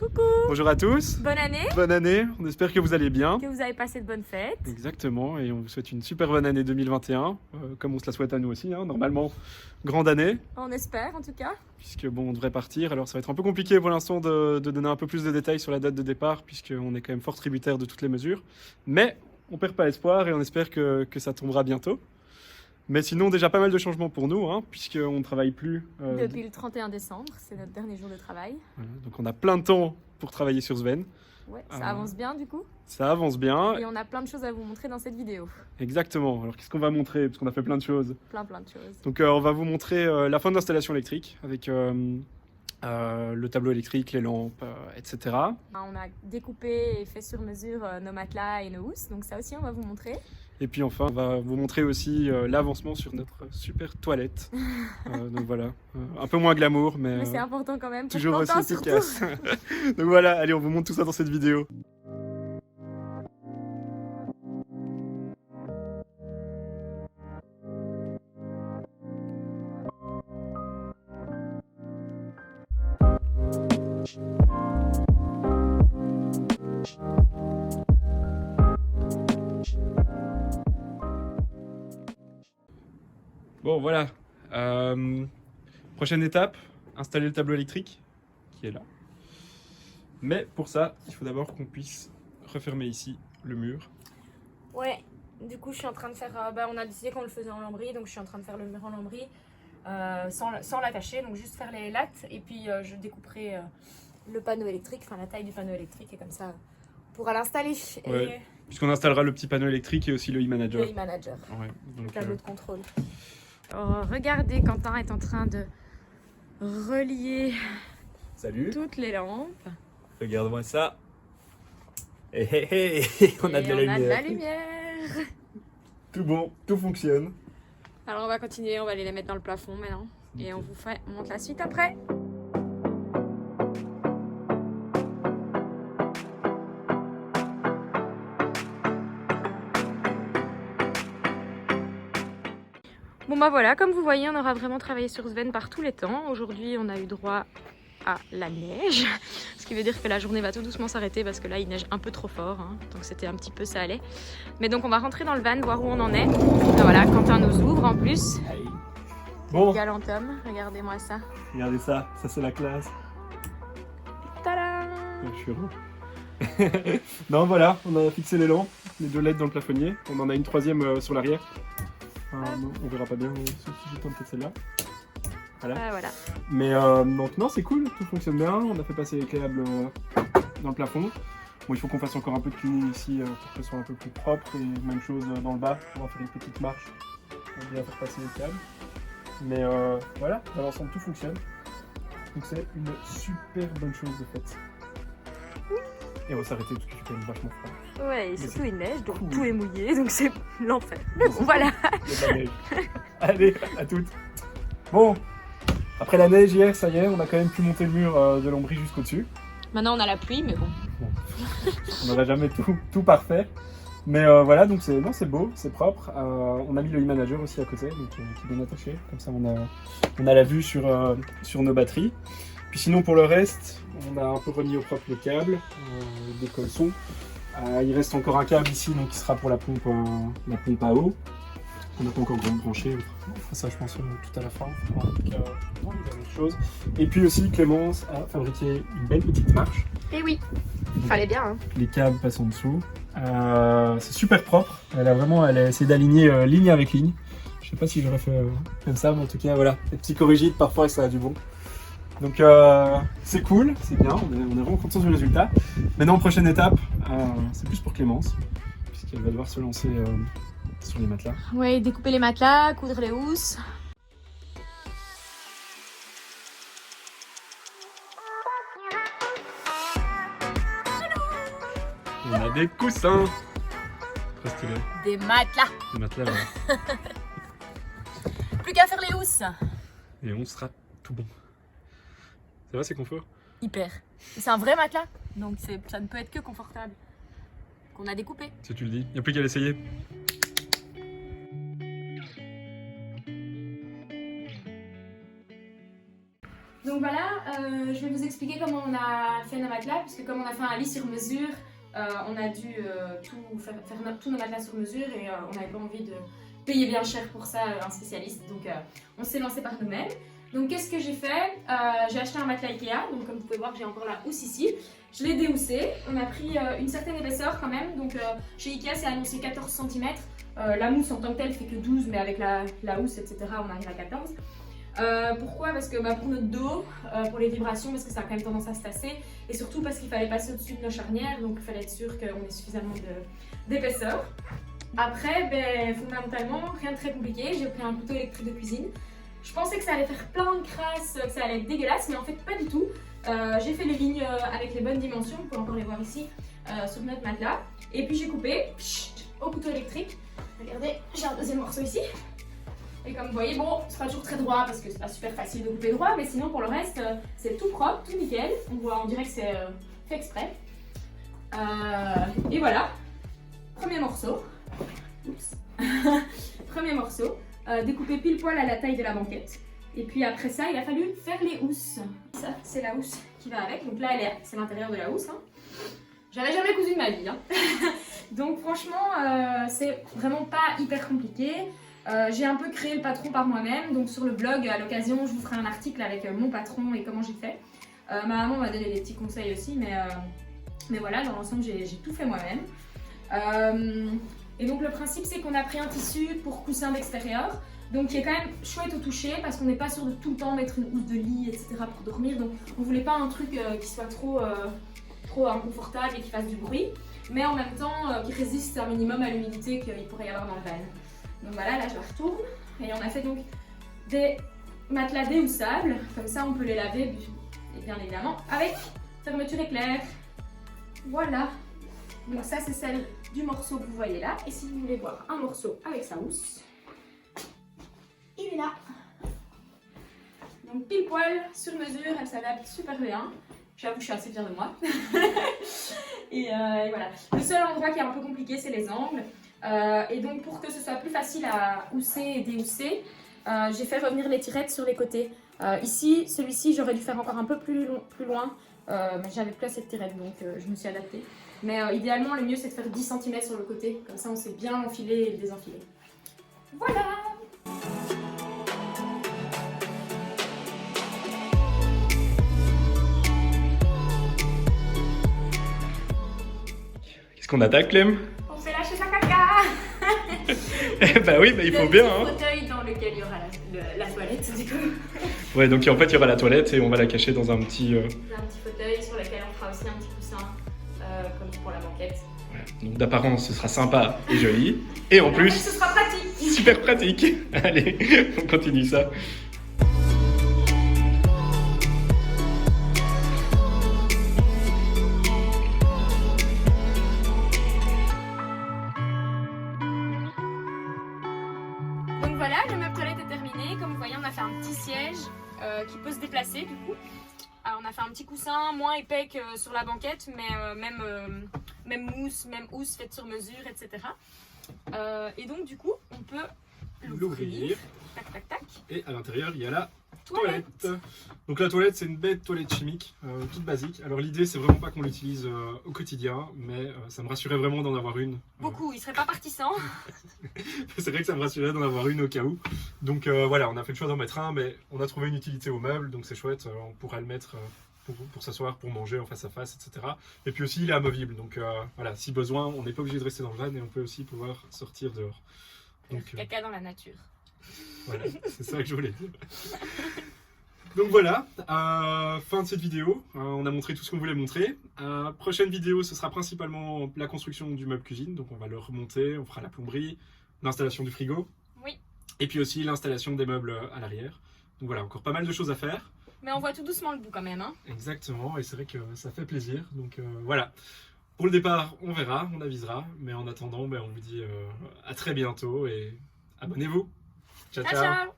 Coucou. Bonjour à tous. Bonne année. Bonne année. On espère que vous allez bien. Que vous avez passé de bonnes fêtes. Exactement. Et on vous souhaite une super bonne année 2021. Comme on se la souhaite à nous aussi. Normalement, grande année. On espère en tout cas. Puisque bon, on devrait partir. Alors ça va être un peu compliqué pour l'instant de donner un peu plus de détails sur la date de départ. Puisqu'on est quand même fort tributaire de toutes les mesures. Mais on perd pas espoir et on espère que ça tombera bientôt. Mais sinon, déjà pas mal de changements pour nous, puisqu'on ne travaille plus. Depuis le 31 décembre, c'est notre dernier jour de travail. Voilà, donc on a plein de temps pour travailler sur Sven. Ouais, ça avance bien du coup. Ça avance bien. Et on a plein de choses à vous montrer dans cette vidéo. Exactement. Alors qu'est-ce qu'on va montrer? Parce qu'on a fait plein de choses. Plein de choses. Donc on va vous montrer la fin de l'installation électrique avec le tableau électrique, les lampes, etc. On a découpé et fait sur mesure nos matelas et nos housses. Donc ça aussi on va vous montrer. Et puis enfin, on va vous montrer aussi l'avancement sur notre super toilette. Donc voilà, un peu moins glamour, mais c'est important quand même. Pour toujours aussi Quentin, efficace. Donc voilà, allez, on vous montre tout ça dans cette vidéo. Bon voilà, prochaine étape, installer le tableau électrique qui est là. Mais pour ça, il faut d'abord qu'on puisse refermer ici le mur. Ouais, du coup je suis en train de faire, on a décidé qu'on le faisait en lambris, donc je suis en train de faire le mur en lambris sans l'attacher, donc juste faire les lattes et puis je découperai le panneau électrique, enfin la taille du panneau électrique et comme ça on pourra l'installer. Ouais. Puisqu'on installera le petit panneau électrique et aussi le e-manager. Le e-manager, Ouais, donc, le tableau de contrôle. Regardez, Quentin est en train de relier toutes les lampes. Regarde-moi ça. On a de la lumière. Tout bon, tout fonctionne. Alors on va continuer, on va aller les mettre dans le plafond maintenant. Et on vous montre la suite après. Bon bah voilà, comme vous voyez, on aura vraiment travaillé sur Sven par tous les temps. Aujourd'hui, on a eu droit à la neige, ce qui veut dire que la journée va tout doucement s'arrêter parce que là, il neige un peu trop fort, donc c'était un petit peu ça allait. Mais donc on va rentrer dans le van, voir où on en est. Et voilà, Quentin nous ouvre en plus. Bon, Galant homme, regardez-moi ça. regardez ça, ça c'est la classe. Tadam! Je suis heureux. Non voilà, on a fixé les lampes, les 2 LED dans le plafonnier. On en a une 3e sur l'arrière. Non, on verra pas bien si j'éteins peut-être celle-là. Voilà. Voilà. Mais donc non, c'est cool, tout fonctionne bien. On a fait passer les câbles dans le plafond. Bon, il faut qu'on fasse encore un peu de cleaning ici pour que ce soit un peu plus propre. Et même chose dans le bas, on va faire une petite marche pour bien faire passer les câbles. Mais voilà, dans l'ensemble tout fonctionne. Donc c'est une super bonne chose de fait. Et on va s'arrêter parce qu'il fait quand même vachement froid. Ouais, et surtout il neige, donc cool. tout est mouillé, donc c'est l'enfer. Mais bon, voilà. Il y a de la neige. Allez, à toutes. Bon, après la neige hier, ça y est, on a quand même pu monter le mur de Lambris jusqu'au-dessus. Maintenant on a la pluie, mais bon. On n'aura jamais tout parfait. Mais voilà, donc c'est beau, c'est propre. On a mis le e-manager aussi à côté, donc, qui est bien attaché. Comme ça, on a la vue sur nos batteries. Puis sinon, pour le reste, on a un peu remis au propre le câble, des colsons. Il reste encore un câble ici, donc qui sera pour la pompe à eau. On n'a pas encore branché. On fera ça, je pense, tout à la fin. On fera les dernières choses. Et puis aussi, Clémence a fabriqué une belle petite marche. Et oui, fallait bien. Hein. Les câbles passent en dessous. C'est super propre. Elle a essayé d'aligner ligne avec ligne. Je sais pas si j'aurais fait comme ça, mais en tout cas, voilà. Les petits corrigides, parfois, ça a du bon. Donc, c'est cool, c'est bien. On est vraiment content du résultat. Maintenant, prochaine étape, c'est plus pour Clémence, puisqu'elle va devoir se lancer sur les matelas. Ouais, découper les matelas, coudre les housses. On a des coussins. Très stylé. Des matelas. Des matelas là. Plus qu'à faire les housses. Et on sera tout bon. Ça va, c'est confort? Hyper. C'est un vrai matelas, donc ça ne peut être que confortable. Qu'on a découpé. Si tu le dis, il n'y a plus qu'à l'essayer. Donc voilà, je vais vous expliquer comment on a fait nos matelas, puisque comme on a fait un lit sur mesure, on a dû faire tous nos matelas sur mesure et on n'avait pas envie de payer bien cher pour ça un spécialiste, donc on s'est lancé par nous-mêmes. Donc qu'est-ce que j'ai fait? J'ai acheté un matelas Ikea, donc comme vous pouvez voir j'ai encore la housse ici. Je l'ai déhoussé, on a pris une certaine épaisseur quand même, donc chez Ikea c'est annoncé 14 cm. La mousse en tant que telle fait que 12, mais avec la housse etc on arrive à 14. Pourquoi? Parce que pour notre dos, pour les vibrations, parce que ça a quand même tendance à se tasser, et surtout parce qu'il fallait passer au-dessus de nos charnières, donc il fallait être sûr qu'on ait suffisamment d'épaisseur. Après, fondamentalement, rien de très compliqué, j'ai pris un couteau électrique de cuisine. Je pensais que ça allait faire plein de crasses, que ça allait être dégueulasse, mais en fait pas du tout. J'ai fait les lignes avec les bonnes dimensions, vous pouvez encore les voir ici, sur notre matelas. Et puis j'ai coupé au couteau électrique. Regardez, j'ai un deuxième morceau ici. Et comme vous voyez, bon, c'est pas toujours très droit parce que c'est pas super facile de couper droit, mais sinon pour le reste, c'est tout propre, tout nickel. On dirait que c'est fait exprès. Et voilà, premier morceau. Oups. Premier morceau, découpé pile poil à la taille de la banquette. Et puis après ça, il a fallu faire les housses. Ça, c'est la housse qui va avec. Donc là, c'est l'intérieur de la housse. Hein. J'avais jamais cousu de ma vie. Hein. Donc franchement, c'est vraiment pas hyper compliqué. J'ai un peu créé le patron par moi-même, donc sur le blog, à l'occasion, je vous ferai un article avec mon patron et comment j'ai fait. Ma maman m'a donné des petits conseils aussi, mais voilà, dans l'ensemble, j'ai tout fait moi-même. Et donc le principe, c'est qu'on a pris un tissu pour coussin d'extérieur, donc qui est quand même chouette au toucher, parce qu'on n'est pas sûr de tout le temps mettre une housse de lit, etc. pour dormir, donc on voulait pas un truc qui soit trop inconfortable et qui fasse du bruit, mais en même temps qui résiste un minimum à l'humidité qu'il pourrait y avoir dans le van. Donc voilà, là je la retourne et on a fait donc des matelas déhoussables, comme ça on peut les laver et bien évidemment avec fermeture éclair. Voilà, donc ça c'est celle du morceau que vous voyez là, et si vous voulez voir un morceau avec sa housse, il est là. Donc pile poil, sur mesure, elle s'adapte super bien. J'avoue, je suis assez fière de moi. et voilà. Le seul endroit qui est un peu compliqué, c'est les angles. Et donc pour que ce soit plus facile à housser et déhousser, j'ai fait revenir les tirettes sur les côtés. Ici, celui-ci, j'aurais dû faire encore un peu plus loin, mais j'avais plus assez de tirettes, donc je me suis adaptée. Mais idéalement, le mieux c'est de faire 10 cm sur le côté, comme ça on sait bien l'enfiler et le désenfiler. Voilà! Qu'est-ce qu'on attaque, Clem? On fait lâcher sa caca! Bah oui, bah il faut bien. Le fauteuil dans lequel il y aura la toilette, du coup. Ouais, donc en fait il y aura la toilette et on va la cacher dans un petit... Un petit fauteuil sur lequel on fera aussi un petit coussin, comme pour la banquette. Ouais, donc d'apparence ce sera sympa et joli. Et en plus, ce sera pratique. super pratique. Allez, on continue ça. Donc voilà, le meuble toilette est terminé. Comme vous voyez, on a fait un petit siège qui peut se déplacer du coup. Alors, on a fait un petit coussin moins épais que sur la banquette, mais même mousse, même housse faite sur mesure, etc. Et donc du coup, on peut l'ouvrir. Tac, tac, tac. Et à l'intérieur, il y a la Toilette. Donc la toilette, c'est une bête toilette chimique, toute basique. Alors l'idée, c'est vraiment pas qu'on l'utilise au quotidien, mais ça me rassurait vraiment d'en avoir une. Beaucoup, il serait pas parti sans. C'est vrai que ça me rassurait d'en avoir une au cas où. Donc voilà, on a fait le choix d'en mettre un, mais on a trouvé une utilité au meuble, donc c'est chouette. On pourra le mettre pour s'asseoir, pour manger en face à face, etc. Et puis aussi, il est amovible, donc voilà, si besoin, on n'est pas obligé de rester dans le van et on peut aussi pouvoir sortir dehors. Donc, Caca dans la nature. Voilà, c'est ça que je voulais dire. Donc voilà, fin de cette vidéo. On a montré tout ce qu'on voulait montrer. Prochaine vidéo, ce sera principalement la construction du meuble cuisine. Donc on va le remonter, on fera la plomberie, l'installation du frigo. Oui. Et puis aussi l'installation des meubles à l'arrière. Donc voilà, encore pas mal de choses à faire. Mais on voit tout doucement le bout quand même. Hein. Exactement, et c'est vrai que ça fait plaisir. Donc voilà. Pour le départ, on verra, on avisera. Mais en attendant, on vous dit à très bientôt et abonnez-vous. Ciao, ciao. Ciao, ciao.